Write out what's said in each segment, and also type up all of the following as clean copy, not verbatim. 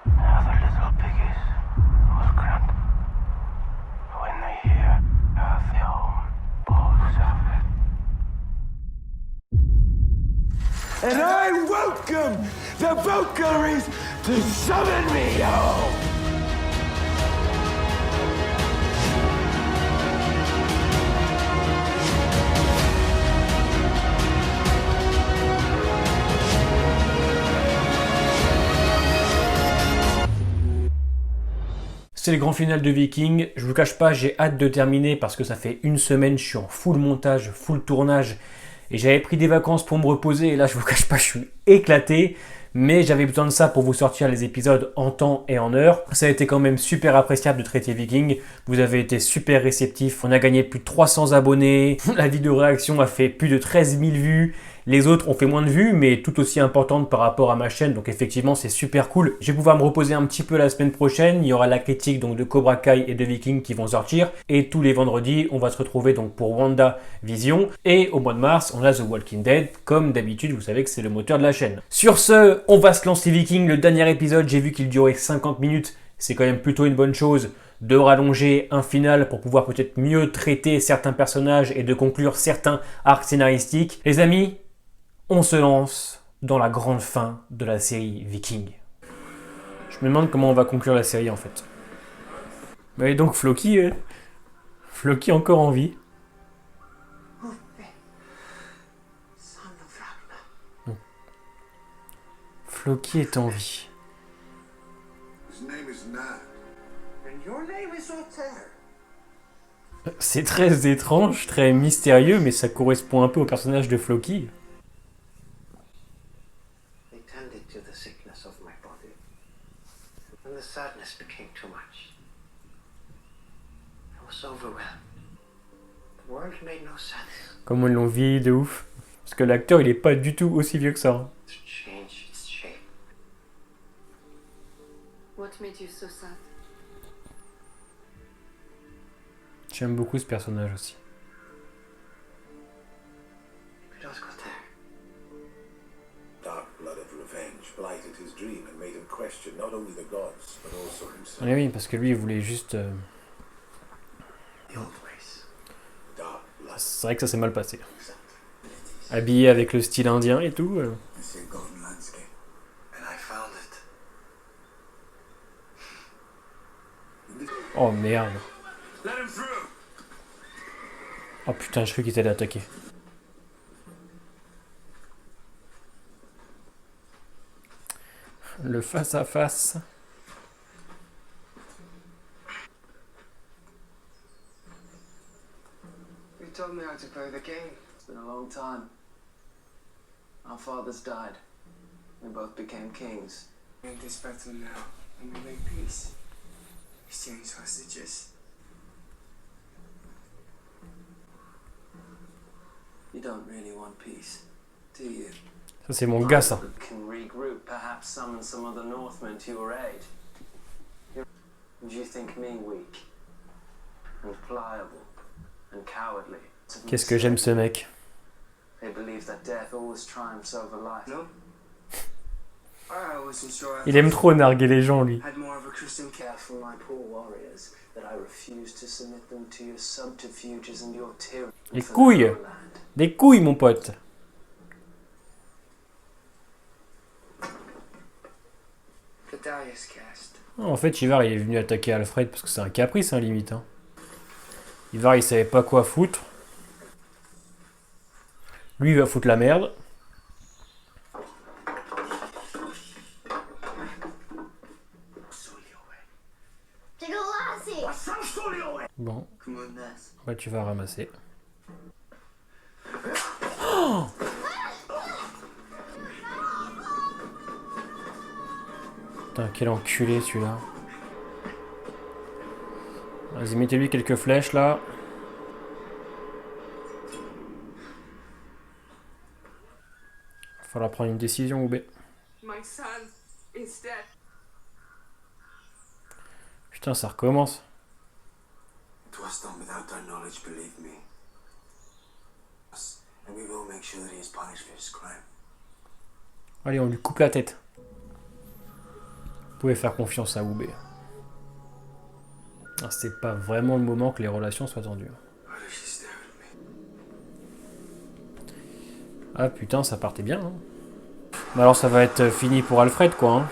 Now the little piggies was grunt when they hear our film balls of it. And I welcome the Valkyries to summon me home! C'est le grand final de Vikings. Je vous cache pas, j'ai hâte de terminer parce que ça fait une semaine, je suis en full montage, full tournage. Et j'avais pris des vacances pour me reposer et là, je vous cache pas, je suis éclaté. Mais j'avais besoin de ça pour vous sortir les épisodes en temps et en heure. Ça a été quand même super appréciable de traiter Vikings. Vous avez été super réceptifs. On a gagné plus de 300 abonnés. La vidéo réaction a fait plus de 13 000 vues. Les autres ont fait moins de vues, mais tout aussi importantes par rapport à ma chaîne. Donc effectivement, c'est super cool. Je vais pouvoir me reposer un petit peu la semaine prochaine. Il y aura la critique donc de Cobra Kai et de Vikings qui vont sortir. Et tous les vendredis, on va se retrouver donc pour WandaVision. Et au mois de mars, on a The Walking Dead. Comme d'habitude, vous savez que c'est le moteur de la chaîne. Sur ce, on va se lancer Vikings. Le dernier épisode, j'ai vu qu'il durait 50 minutes. C'est quand même plutôt une bonne chose de rallonger un final pour pouvoir peut-être mieux traiter certains personnages et de conclure certains arcs scénaristiques. Les amis, on se lance dans la grande fin de la série Vikings. Je me demande comment on va conclure la série en fait. Et donc Floki, Floki encore en vie. Donc, Floki est en vie. C'est très étrange, très mystérieux, mais ça correspond un peu au personnage de Floki. The sadness became too much. I was overwhelmed. The world made no sense. Comment ils l'ont vieilli de ouf. Parce que l'acteur, il est pas du tout aussi vieux que ça. Hein. To change its shape. What made you so sad? J'aime beaucoup ce personnage aussi. Kudos got there. Dark blood of revenge blighted his dream and made him question not only the gods, but also himself. Oui, parce que lui, il voulait juste... The old ways. Dark blood. C'est vrai que ça s'est mal passé. Habillé avec le style indien et tout. I see a golden landscape. And I found it. Oh merde. Let him through! Oh putain, je croyais qu'il t'allait attaquer. Le face à face. You told me how to play the game. It's been a long time. Our fathers died. We both became kings. We end this battle now, and we make peace. Exchange hostages. You don't really want peace, do you? Ça, c'est mon gars, ça. Can regroup, perhaps summon some other Northmen to your aid. Do you think me weak and pliable and cowardly? Qu'est-ce que j'aime ce mec. They believe that death always triumphs over life. No. I wasn't sure. Il aime trop narguer les gens, lui. Had more of a Christian care for my poor warriors that I refused to submit them to your subterfuges and your tyranny. Les couilles. Des couilles, mon pote. The Darius cast. En fait, Ivar, il est venu attaquer Alfred parce que c'est un caprice, hein, limite. Hein. Ivar, il savait pas quoi foutre. Lui, il va foutre la merde. Bon. Bah, tu vas ramasser. Oh, putain, quel enculé celui-là. Vas-y, mettez-lui quelques flèches là. Va falloir prendre une décision, Oubé. My son is dead. Putain, ça recommence. It was done without our knowledge, believe me. And we will make sure that he is punished for his crime. Allez, on lui coupe la tête. pouvez faire confiance à Oubé. Ah, c'est pas vraiment le moment que les relations soient tendues. Ah putain, ça partait bien. Hein. Bah alors ça va être fini pour Alfred, quoi. Hein.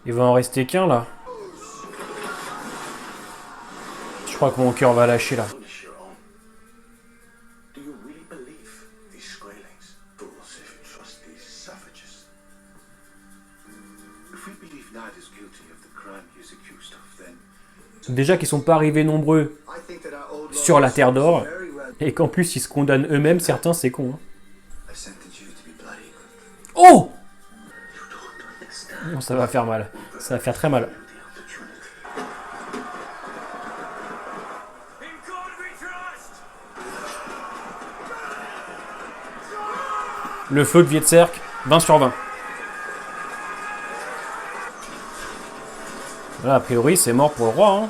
Il va en rester qu'un, là. Je crois que mon cœur va lâcher, là. Punish your own. Do you really believe these Skraelings? Fools if you trust these savages. If we believe Ned is guilty of the crime he is accused of, then Déjà qu'ils sont pas arrivés nombreux sur la Terre d'Or, et qu'en plus ils se condamnent eux-mêmes, certains, c'est con. Hein. I sentenced you to be bloody. Oh! Non, ça va faire mal. Ça va faire très mal. Le feu de Vietzerk, 20 sur 20. Là, a priori, c'est mort pour le roi. Hein.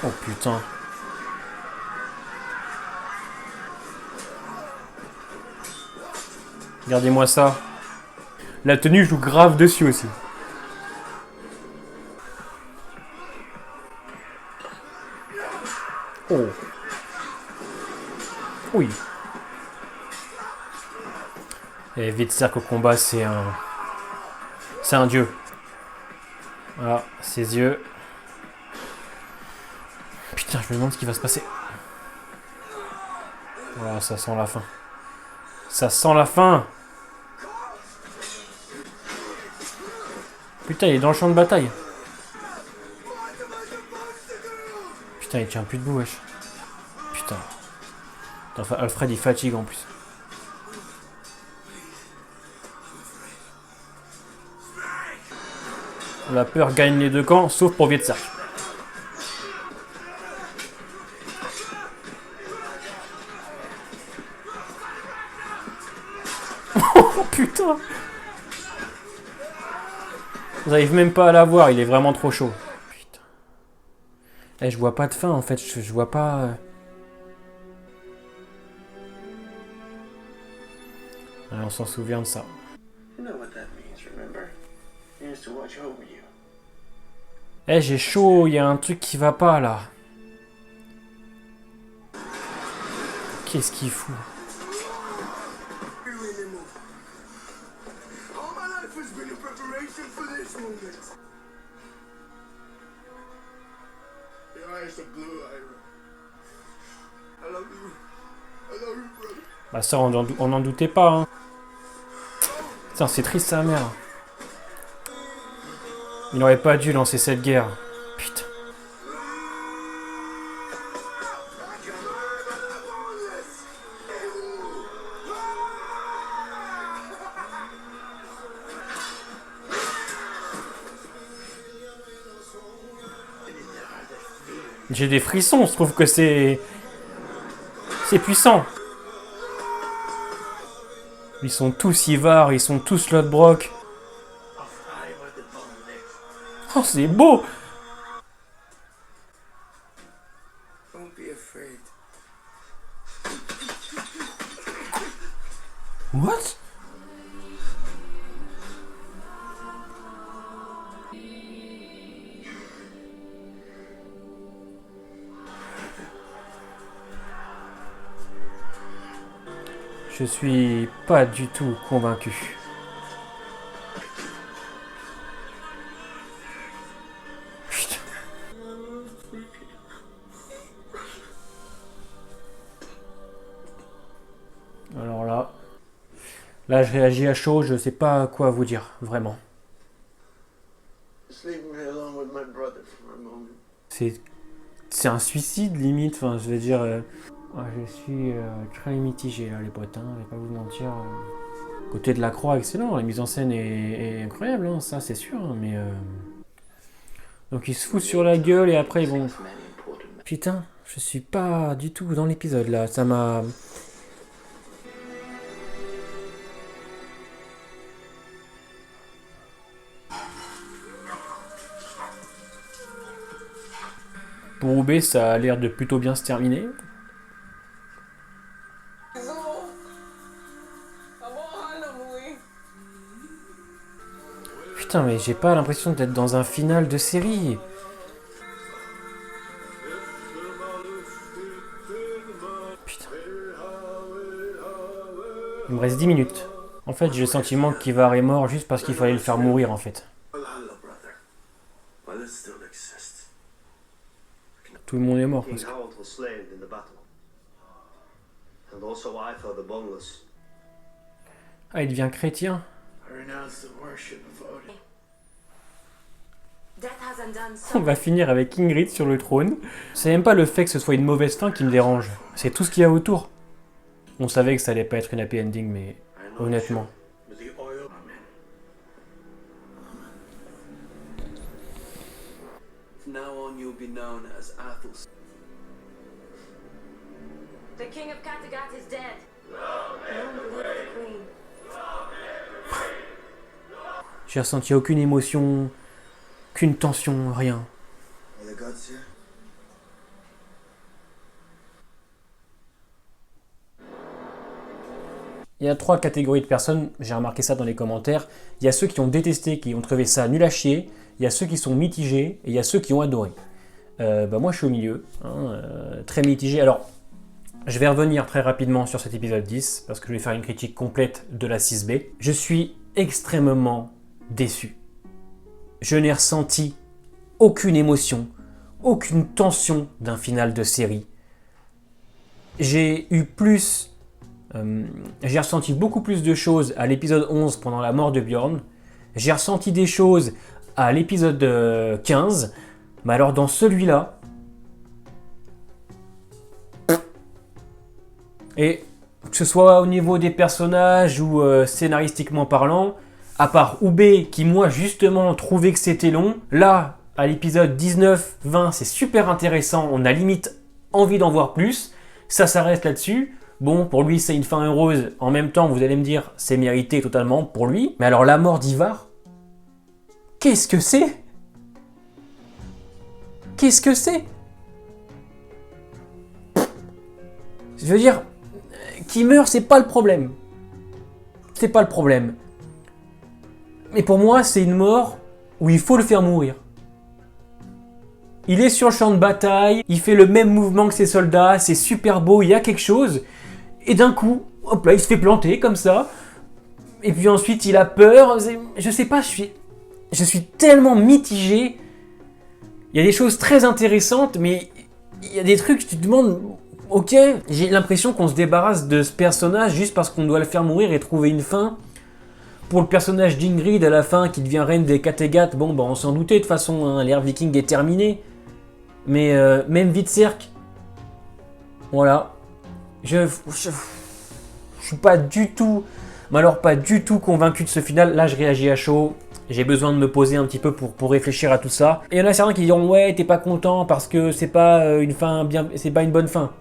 Oh putain. Regardez-moi ça. La tenue joue grave dessus aussi. Oh. Oui. Et Vietzerk au combat, c'est un... C'est un dieu. Voilà, ses yeux. Putain, je me demande ce qui va se passer. Voilà, ça sent la fin. Ça sent la fin. Putain, il est dans le champ de bataille. Putain, il tient plus debout, wesh. Putain. Enfin, Alfred, il fatigue en plus. La peur gagne les deux camps, sauf pour Vietzerk. Oh putain! Vous n'arrivez même pas à la voir, il est vraiment trop chaud. Putain. Eh, je vois pas de fin en fait, je vois pas... Ah, on s'en souvient de ça. You know what that means, remember? He used to watch over you. Eh, j'ai chaud, il y a un truc qui va pas là. Qu'est-ce qu'il fout? All my life has been a preparation for this moment. Your eyes are blue, Ira. I love you. I love you, brother. Bah ça, on n'en doutait pas, hein. Putain, c'est triste sa mère. Il n'aurait pas dû lancer cette guerre. Putain. J'ai des frissons, je trouve que c'est puissant. Ils sont tous Ivar, ils sont tous Lodbrok. Oh, c'est beau! Don't be afraid. What? Je suis pas du tout convaincu. Putain. Alors là je réagis à chaud, je sais pas quoi vous dire, vraiment. Just leave me alone with my brother for a moment. C'est un suicide limite, enfin je veux dire... je suis très mitigé là les potes, hein, je vais pas vous mentir. Côté de la croix, excellent, la mise en scène est incroyable, hein, ça c'est sûr, hein, mais... Donc ils se foutent sur la gueule et après ils vont... Putain, je suis pas du tout dans l'épisode là, ça m'a... Pour Oubé, ça a l'air de plutôt bien se terminer. Putain, mais j'ai pas l'impression d'être dans un final de série. Putain. Il me reste 10 minutes. En fait, j'ai le sentiment qu'Ivar est mort juste parce qu'il fallait le faire mourir, en fait. Valhalla, brother. While it still exists. Tout le monde est mort, King parce que... Harold was slain in the battle. And also Ivar the Boneless. Ah, il devient chrétien. I renounce the worship of Odin. Death has undone On so va finir avec Ingrid sur le trône. C'est même pas le fait que ce soit une mauvaise fin qui me dérange. C'est tout ce qu'il y a autour. On savait que ça allait pas être une happy ending, mais honnêtement... With the oil. Amen. From now on, you'll be known as Athelstan. The king of Kattegat is dead. Long live the queen. J'ai ressenti aucune émotion, aucune tension, rien. Are the gods here? Il y a 3 catégories de personnes, j'ai remarqué ça dans les commentaires. Il y a ceux qui ont détesté, qui ont trouvé ça nul à chier. Il y a ceux qui sont mitigés et il y a ceux qui ont adoré. Moi je suis au milieu, hein, très mitigé. Alors, je vais revenir très rapidement sur cet épisode 10 parce que je vais faire une critique complète de la 6B. Je suis extrêmement déçu. Je n'ai ressenti aucune émotion, aucune tension d'un final de série. J'ai ressenti beaucoup plus de choses à l'épisode 11 pendant la mort de Bjorn. J'ai ressenti des choses à l'épisode 15. Mais alors dans celui-là... Et que ce soit au niveau des personnages ou scénaristiquement parlant, à part Oubé qui moi justement trouvait que c'était long, là à l'épisode 19-20 c'est super intéressant, on a limite envie d'en voir plus, ça s'arrête là-dessus. Bon, pour lui c'est une fin heureuse, en même temps vous allez me dire c'est mérité totalement pour lui, mais alors la mort d'Ivar, qu'est-ce que c'est? Qu'est-ce que c'est? Je veux dire, qui meurt, c'est pas le problème. C'est pas le problème. Mais pour moi, c'est une mort où il faut le faire mourir. Il est sur le champ de bataille, il fait le même mouvement que ses soldats, c'est super beau, il y a quelque chose. Et d'un coup, hop là, il se fait planter comme ça. Et puis ensuite, il a peur. Je sais pas, je suis tellement mitigé. Il y a des choses très intéressantes, mais il y a des trucs, tu te demandes... Ok, j'ai l'impression qu'on se débarrasse de ce personnage juste parce qu'on doit le faire mourir et trouver une fin. Pour le personnage d'Ingrid à la fin qui devient reine des Kattegat, bon bah on s'en doutait de toute façon, hein, l'ère viking est terminée. Mais même Hvitserk, voilà, je suis pas du tout, mais alors pas du tout convaincu de ce final. Là je réagis à chaud, j'ai besoin de me poser un petit peu pour réfléchir à tout ça. Et il y en a certains qui diront ouais t'es pas content parce que c'est pas une fin bien, c'est pas une bonne fin.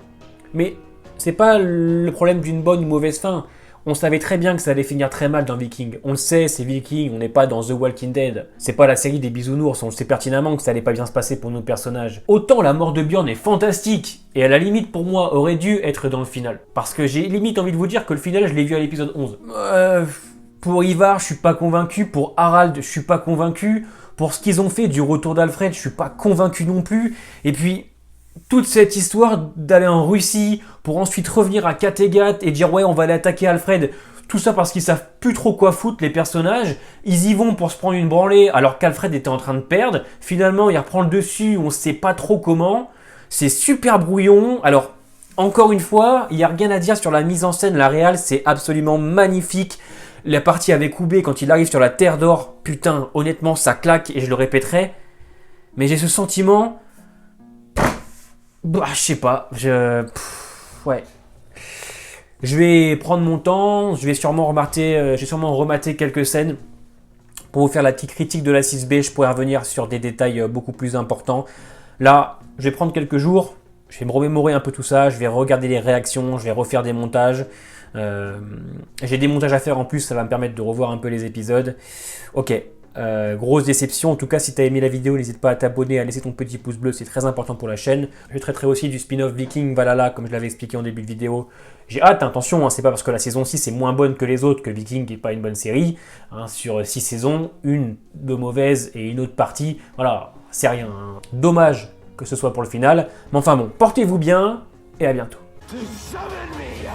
Mais c'est pas le problème d'une bonne ou mauvaise fin. On savait très bien que ça allait finir très mal dans Viking. On le sait, c'est Viking, on n'est pas dans The Walking Dead. C'est pas la série des bisounours, on le sait pertinemment que ça allait pas bien se passer pour nos personnages. Autant la mort de Bjorn est fantastique, et à la limite pour moi aurait dû être dans le final. Parce que j'ai limite envie de vous dire que le final je l'ai vu à l'épisode 11. Pour Ivar, je suis pas convaincu, pour Harald, je suis pas convaincu, pour ce qu'ils ont fait du retour d'Alfred, je suis pas convaincu non plus, et puis... toute cette histoire d'aller en Russie pour ensuite revenir à Kattegat et dire ouais on va aller attaquer Alfred, tout ça parce qu'ils savent plus trop quoi foutre les personnages, ils y vont pour se prendre une branlée alors qu'Alfred était en train de perdre, finalement il reprend le dessus, on sait pas trop comment, c'est super brouillon. Alors encore une fois, il n'y a rien à dire sur la mise en scène, la réal c'est absolument magnifique. La partie avec Oubé quand il arrive sur la Terre d'Or, putain honnêtement ça claque et je le répéterai, mais j'ai ce sentiment... Bah, je sais pas, ouais. Je vais prendre mon temps, je vais sûrement remater quelques scènes pour vous faire la petite critique de la 6B. Je pourrais revenir sur des détails beaucoup plus importants. Là, je vais prendre quelques jours, je vais me remémorer un peu tout ça, je vais regarder les réactions, je vais refaire des montages. J'ai des montages à faire en plus, ça va me permettre de revoir un peu les épisodes. Ok, Grosse déception. En tout cas, si tu as aimé la vidéo, n'hésite pas à t'abonner, à laisser ton petit pouce bleu, c'est très important pour la chaîne. Je traiterai aussi du spin-off Viking Valhalla, comme je l'avais expliqué en début de vidéo. J'ai hâte, attention, hein, c'est pas parce que la saison 6 est moins bonne que les autres que Viking n'est pas une bonne série. Hein, sur 6 saisons, une de mauvaise et une autre partie, voilà, c'est rien. Hein. Dommage que ce soit pour le final. Mais enfin bon, portez-vous bien et à bientôt. To summon me, yo!